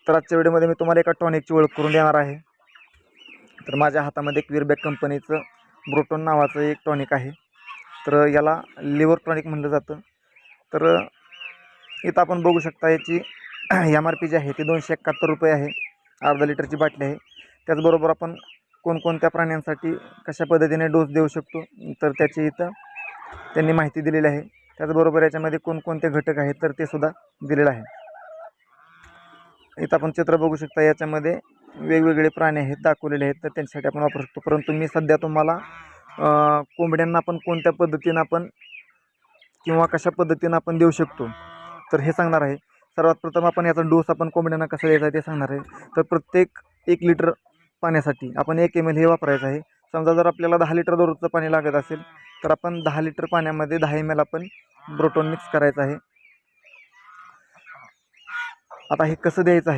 तर आजच्या व्हिडिओमध्ये मी तुम्हाला एका टॉनिकची ओळख करून देणार आहे. तर माझ्या हातामध्ये एक वीरबॅक कंपनीचं ब्रोटोन नावाचं एक टॉनिक आहे. तर याला लिव्हर टॉनिक म्हणलं जातं. तर इथं आपण बघू शकता याची MRP जी आहे ती 271 रुपये आहे. अर्धा लिटरची बाटली आहे. त्याचबरोबर आपण कोणकोणत्या प्राण्यांसाठी कशा पद्धतीने डोस देऊ शकतो तर त्याची इथं त्यांनी माहिती दिलेली आहे. त्याचबरोबर याच्यामध्ये कोणकोणते घटक आहेत तर ते सुद्धा दिलेलं आहे. इथं आपण चित्र बघू शकता, याच्यामध्ये वेगवेगळे प्राणी आहेत दाखवलेले आहेत, तर त्यांच्यासाठी आपण वापरू शकतो. परंतु मी सध्या तुम्हाला कोंबड्यांना आपण कोणत्या पद्धतीनं आपण किंवा कशा पद्धतीनं आपण देऊ शकतो तर हे सांगणार आहे. सर्वात प्रथम आपण याचा डोस आपण कोंबड्यांना कसा द्यायचा ते सांगणार आहे. तर प्रत्येक 1 लिटर पाण्यासाठी आपण 1 ml हे वापरायचं आहे. समजा जर आपल्याला 10 लिटर दररोजचं पाणी लागत असेल तर आपण 10 लिटर पाण्यामध्ये 10 ml आपण ब्रोटोन मिक्स करायचं आहे. आता हे कसं द्यायचं आहे